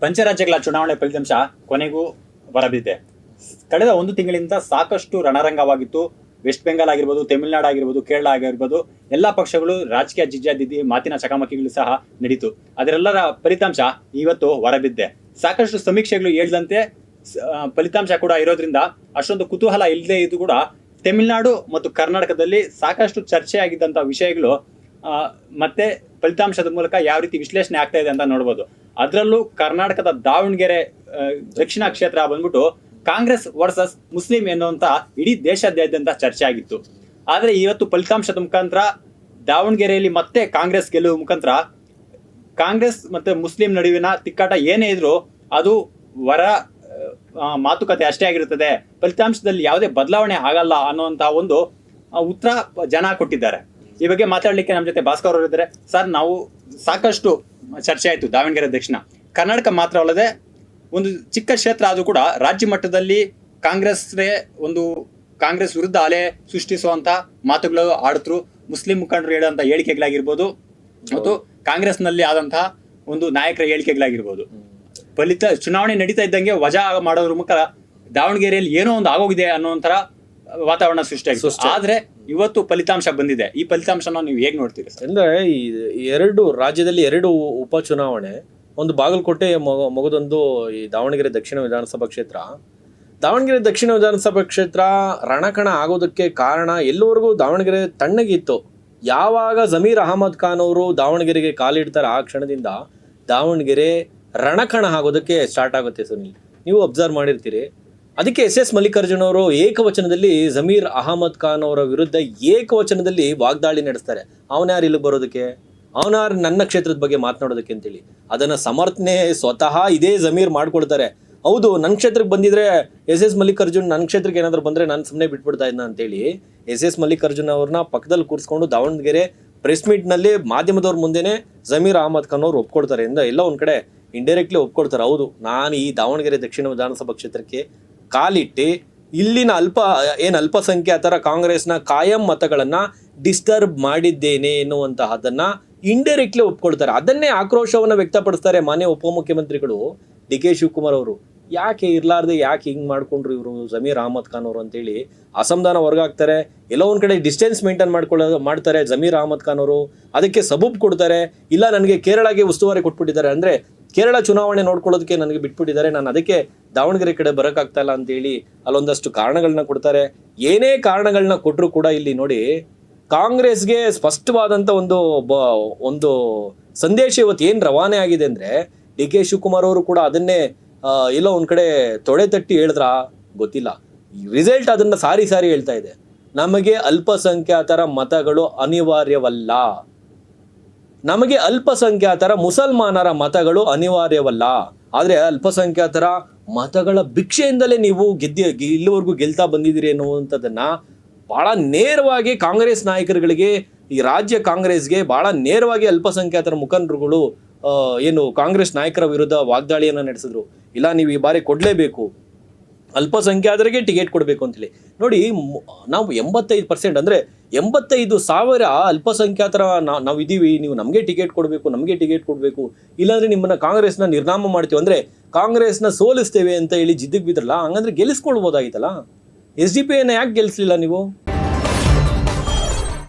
ಪಂಚರಾಜ್ಯಗಳ ಚುನಾವಣೆ ಫಲಿತಾಂಶ ಕೊನೆಗೂ ಹೊರಬಿದ್ದಿದೆ. ಕಳೆದ ಒಂದು ತಿಂಗಳಿಂದ ಸಾಕಷ್ಟು ರಣರಂಗವಾಗಿತ್ತು. ವೆಸ್ಟ್ ಬೆಂಗಾಲ್ ಆಗಿರ್ಬೋದು, ತಮಿಳುನಾಡು ಆಗಿರ್ಬೋದು, ಕೇರಳ ಆಗಿರ್ಬೋದು, ಎಲ್ಲಾ ಪಕ್ಷಗಳು ರಾಜಕೀಯ ಜಿಜ್ಜಾದಿದ್ದಿ ಮಾತಿನ ಚಕಮಕಿಗಳು ಸಹ ನಡೀತು. ಅದರೆಲ್ಲರ ಫಲಿತಾಂಶ ಇವತ್ತು ಹೊರಬಿದ್ದೆ. ಸಾಕಷ್ಟು ಸಮೀಕ್ಷೆಗಳು ಹೇಳಿದಂತೆ ಫಲಿತಾಂಶ ಕೂಡ ಇರೋದ್ರಿಂದ ಅಷ್ಟೊಂದು ಕುತೂಹಲ ಇಲ್ಲದೆ ಇದ್ದು ಕೂಡ ತಮಿಳುನಾಡು ಮತ್ತು ಕರ್ನಾಟಕದಲ್ಲಿ ಸಾಕಷ್ಟು ಚರ್ಚೆ ಆಗಿದ್ದಂಥ ವಿಷಯಗಳು ಮತ್ತೆ ಫಲಿತಾಂಶದ ಮೂಲಕ ಯಾವ ರೀತಿ ವಿಶ್ಲೇಷಣೆ ಆಗ್ತಾ ಇದೆ ಅಂತ ನೋಡ್ಬೋದು. ಅದರಲ್ಲೂ ಕರ್ನಾಟಕದ ದಾವಣಗೆರೆ ದಕ್ಷಿಣ ಕ್ಷೇತ್ರ ಬಂದ್ಬಿಟ್ಟು ಕಾಂಗ್ರೆಸ್ ವರ್ಸಸ್ ಮುಸ್ಲಿಂ ಎನ್ನುವಂತ ಇಡೀ ದೇಶಾದ್ಯಂತ ಚರ್ಚೆ ಆಗಿತ್ತು. ಆದರೆ ಇವತ್ತು ಫಲಿತಾಂಶದ ಮುಖಾಂತರ ದಾವಣಗೆರೆಯಲ್ಲಿ ಮತ್ತೆ ಕಾಂಗ್ರೆಸ್ ಗೆಲ್ಲುವ ಮುಖಾಂತರ ಕಾಂಗ್ರೆಸ್ ಮತ್ತೆ ಮುಸ್ಲಿಂ ನಡುವಿನ ತಿಕ್ಕಾಟ ಏನೇ ಇದ್ರು ಅದು ಹೊರ ಮಾತುಕತೆ ಅಷ್ಟೇ ಆಗಿರುತ್ತದೆ, ಫಲಿತಾಂಶದಲ್ಲಿ ಯಾವುದೇ ಬದಲಾವಣೆ ಆಗಲ್ಲ ಅನ್ನುವಂತಹ ಒಂದು ಉತ್ತರ ಜನ ಕೊಟ್ಟಿದ್ದಾರೆ. ಈ ಬಗ್ಗೆ ಮಾತಾಡಲಿಕ್ಕೆ ನಮ್ಮ ಜೊತೆ ಭಾಸ್ಕರ್ ಅವರು ಇದ್ದಾರೆ. ಸರ್, ನಾವು ಸಾಕಷ್ಟು ಚರ್ಚೆ ಆಯಿತು ದಾವಣಗೆರೆ ದಕ್ಷಿಣ ಕರ್ನಾಟಕ ಮಾತ್ರ ಅಲ್ಲದೆ ಒಂದು ಚಿಕ್ಕ ಕ್ಷೇತ್ರ ಆದರೂ ಕೂಡ ರಾಜ್ಯ ಮಟ್ಟದಲ್ಲಿ ಕಾಂಗ್ರೆಸ್ ವಿರುದ್ಧ ಅಲೆ ಸೃಷ್ಟಿಸುವಂತ ಮಾತುಗಳು ಆಡಿದ್ರು. ಮುಸ್ಲಿಂ ಮುಖಂಡರು ಹೇಳುವಂತ ಹೇಳಿಕೆಗಳಾಗಿರ್ಬೋದು ಮತ್ತು ಕಾಂಗ್ರೆಸ್ನಲ್ಲಿ ಆದಂತಹ ಒಂದು ನಾಯಕರ ಹೇಳಿಕೆಗಳಾಗಿರ್ಬೋದು. ಚುನಾವಣೆ ನಡೀತಾ ಇದ್ದಂಗೆ ವಜಾ ಮಾಡೋದ್ರ ಮುಖಾಂತರ ದಾವಣಗೆರೆಯಲ್ಲಿ ಏನೋ ಒಂದು ಆಗೋಗಿದೆ ಅನ್ನೋಂಥರ ವಾತಾವರಣ ಸೃಷ್ಟಿಯಾಗಿದೆ. ಆದ್ರೆ ಇವತ್ತು ಫಲಿತಾಂಶ ಬಂದಿದೆ. ಈ ಫಲಿತಾಂಶನ ನೀವು ಹೇಗೆ ನೋಡ್ತೀರಿ ಸರ್? ಅಂದ್ರೆ ಈ ರಾಜ್ಯದಲ್ಲಿ ಎರಡು ಉಪಚುನಾವಣೆ, ಒಂದು ಬಾಗಲಕೋಟೆ ಮಗದೊಂದು ಈ ದಾವಣಗೆರೆ ದಕ್ಷಿಣ ವಿಧಾನಸಭಾ ಕ್ಷೇತ್ರ. ದಾವಣಗೆರೆ ದಕ್ಷಿಣ ವಿಧಾನಸಭಾ ಕ್ಷೇತ್ರ ರಣಕಣ ಆಗೋದಕ್ಕೆ ಕಾರಣ ಎಲ್ಲವರೆಗೂ ದಾವಣಗೆರೆ ತಣ್ಣಗಿತ್ತು. ಯಾವಾಗ ಜಮೀರ್ ಅಹಮದ್ ಖಾನ್ ಅವರು ದಾವಣಗೆರೆಗೆ ಕಾಲಿಡ್ತಾರೆ ಆ ಕ್ಷಣದಿಂದ ದಾವಣಗೆರೆ ರಣಕಣ ಆಗೋದಕ್ಕೆ ಸ್ಟಾರ್ಟ್ ಆಗುತ್ತೆ. ಸುನಿಲ್, ನೀವು ಅಬ್ಸರ್ವ್ ಮಾಡಿರ್ತೀರಿ. ಅದಕ್ಕೆ ಎಸ್ ಮಲ್ಲಿಕಾರ್ಜುನ್ ಅವರು ಏಕವಚನದಲ್ಲಿ ಜಮೀರ್ ಅಹಮದ್ ಖಾನ್ ಅವರ ವಿರುದ್ಧ ಏಕವಚನದಲ್ಲಿ ವಾಗ್ದಾಳಿ ನಡೆಸ್ತಾರೆ. ಅವನ್ಯಾರು ಇಲ್ಲಿಗೆ ಬರೋದಕ್ಕೆ, ಅವನಾರು ನನ್ನ ಕ್ಷೇತ್ರದ ಬಗ್ಗೆ ಮಾತನಾಡೋದಕ್ಕೆ ಅಂತೇಳಿ ಅದನ್ನ ಸಮರ್ಥನೆ ಸ್ವತಃ ಇದೇ ಜಮೀರ್ ಮಾಡ್ಕೊಡ್ತಾರೆ. ಹೌದು, ನನ್ನ ಕ್ಷೇತ್ರಕ್ಕೆ ಬಂದಿದ್ರೆ ಎಸ್ ಮಲ್ಲಿಕಾರ್ಜುನ್ ನನ್ನ ಕ್ಷೇತ್ರಕ್ಕೆ ಏನಾದ್ರು ಬಂದ್ರೆ ನಾನು ಸುಮ್ಮನೆ ಬಿಟ್ಬಿಡ್ತಾ ಇದ್ನ ಅಂತೇಳಿ ಎಸ್ ಮಲ್ಲಿಕಾರ್ಜುನ್ ಅವ್ರನ್ನ ಪಕ್ಕದಲ್ಲಿ ಕೂರಿಸ್ಕೊಂಡು ದಾವಣಗೆರೆ ಪ್ರೆಸ್ ಮೀಟ್ ನಲ್ಲಿ ಮಾಧ್ಯಮದವ್ರ ಮುಂದೆನೆ ಜಮೀರ್ ಅಹಮದ್ ಖಾನ್ ಅವ್ರು ಒಪ್ಕೊಡ್ತಾರೆ. ಎಲ್ಲ ಒಂದ್ ಕಡೆ ಇಂಡೈರೆಕ್ಟ್ಲಿ ಒಪ್ಕೊಡ್ತಾರೆ. ಹೌದು, ನಾನು ಈ ದಾವಣಗೆರೆ ದಕ್ಷಿಣ ವಿಧಾನಸಭಾ ಕ್ಷೇತ್ರಕ್ಕೆ ಕಾಲಿಟ್ಟು ಇಲ್ಲಿನ ಅಲ್ಪಸಂಖ್ಯಾತರ ಕಾಂಗ್ರೆಸ್ನ ಕಾಯಂ ಮತಗಳನ್ನ ಡಿಸ್ಟರ್ಬ್ ಮಾಡಿದ್ದೇನೆ ಎನ್ನುವಂತಹದನ್ನ ಇಂಡೈರೆಕ್ಟ್ಲಿ ಒಪ್ಕೊಳ್ತಾರೆ. ಅದನ್ನೇ ಆಕ್ರೋಶವನ್ನ ವ್ಯಕ್ತಪಡಿಸ್ತಾರೆ ಮಾನ್ಯ ಉಪಮುಖ್ಯಮಂತ್ರಿಗಳು ಡಿ ಕೆ ಶಿವಕುಮಾರ್ ಅವರು. ಯಾಕೆ ಇರ್ಲಾರ್ದೆ ಯಾಕೆ ಹಿಂಗ್ ಮಾಡ್ಕೊಂಡ್ರು ಇವರು ಜಮೀರ್ ಅಹಮದ್ ಖಾನ್ ಅವರು ಅಂತೇಳಿ ಅಸಮಾಧಾನ ಹೊರಗಾಗ್ತಾರೆ. ಎಲ್ಲೋ ಒಂದ್ ಕಡೆ ಡಿಸ್ಟೆನ್ಸ್ ಮೇಂಟೈನ್ ಮಾಡ್ತಾರೆ ಜಮೀರ್ ಅಹಮದ್ ಖಾನ್ ಅವರು. ಅದಕ್ಕೆ ಸಬೂಬ್ ಕೊಡ್ತಾರೆ. ಇಲ್ಲ, ನನಗೆ ಕೇರಳಗೆ ಉಸ್ತುವಾರಿ ಕೊಟ್ಬಿಟ್ಟಿದ್ದಾರೆ, ಅಂದ್ರೆ ಕೇರಳ ಚುನಾವಣೆ ನೋಡ್ಕೊಳ್ಳೋದಕ್ಕೆ ನನಗೆ ಬಿಟ್ಬಿಟ್ಟಿದ್ದಾರೆ, ನಾನು ಅದಕ್ಕೆ ದಾವಣಗೆರೆ ಕಡೆ ಬರೋಕ್ಕಾಗ್ತಾ ಇಲ್ಲ ಅಂತೇಳಿ ಅಲ್ಲೊಂದಷ್ಟು ಕಾರಣಗಳನ್ನ ಕೊಡ್ತಾರೆ. ಏನೇ ಕಾರಣಗಳನ್ನ ಕೊಟ್ಟರು ಕೂಡ ಇಲ್ಲಿ ನೋಡಿ ಕಾಂಗ್ರೆಸ್ಗೆ ಸ್ಪಷ್ಟವಾದಂಥ ಒಂದು ಸಂದೇಶ ಇವತ್ತು ಏನು ರವಾನೆ ಆಗಿದೆ ಅಂದರೆ ಡಿ ಕೆ ಶಿವಕುಮಾರ್ ಅವರು ಕೂಡ ಅದನ್ನೇ ಎಲ್ಲೋ ಒಂದು ಕಡೆ ತೊಡೆ ತಟ್ಟಿ ಹೇಳಿದ್ರ ಗೊತ್ತಿಲ್ಲ. ರಿಸಲ್ಟ್ ಅದನ್ನ ಸಾರಿ ಹೇಳ್ತಾ ಇದೆ. ನಮಗೆ ಅಲ್ಪಸಂಖ್ಯಾತರ ಮತಗಳು ಅನಿವಾರ್ಯವಲ್ಲ, ನಮಗೆ ಅಲ್ಪಸಂಖ್ಯಾತರ ಮುಸಲ್ಮಾನರ ಮತಗಳು ಅನಿವಾರ್ಯವಲ್ಲ, ಆದರೆ ಅಲ್ಪಸಂಖ್ಯಾತರ ಮತಗಳ ಭಿಕ್ಷೆಯಿಂದಲೇ ನೀವು ಇಲ್ಲಿವರೆಗೂ ಗೆಲ್ತಾ ಬಂದಿದ್ದೀರಿ ಅನ್ನುವಂಥದ್ದನ್ನ ಬಹಳ ನೇರವಾಗಿ ಕಾಂಗ್ರೆಸ್ ನಾಯಕರುಗಳಿಗೆ, ಈ ರಾಜ್ಯ ಕಾಂಗ್ರೆಸ್ಗೆ ಬಹಳ ನೇರವಾಗಿ ಅಲ್ಪಸಂಖ್ಯಾತರ ಮುಖಂಡರುಗಳು ಏನು ಕಾಂಗ್ರೆಸ್ ನಾಯಕರ ವಿರುದ್ಧ ವಾಗ್ದಾಳಿಯನ್ನ ನಡೆಸಿದ್ರು. ಇಲ್ಲ, ನೀವು ಈ ಬಾರಿ ಕೊಡ್ಲೇಬೇಕು, ಅಲ್ಪಸಂಖ್ಯಾತರಿಗೆ ಟಿಕೆಟ್ ಕೊಡಬೇಕು ಅಂತೇಳಿ. ನೋಡಿ, ನಾವು 85% ಅಂದ್ರೆ 85,000 ಅಲ್ಪಸಂಖ್ಯಾತರ ನಾವು ಇದೀವಿ, ನೀವು ನಮಗೆ ಟಿಕೆಟ್ ಕೊಡಬೇಕು, ಇಲ್ಲಾಂದ್ರೆ ನಿಮ್ಮನ್ನ ಕಾಂಗ್ರೆಸ್ನ ನಿರ್ನಾಮ ಮಾಡ್ತೀವಿ, ಅಂದ್ರೆ ಕಾಂಗ್ರೆಸ್ನ ಸೋಲಿಸ್ತೇವೆ ಅಂತ ಹೇಳಿ ಜಿದ್ದಿಗೆ ಬಿದ್ರಲ್ಲ. ಹಂಗಂದ್ರೆ ಗೆಲ್ಲಿಸ್ಕೊಳ್ಬೋದಾಗಿತ್ತಲ್ಲ. SDP ಯಾಕೆ ಗೆಲ್ಲಿಸ್ಲಿಲ್ಲ ನೀವು?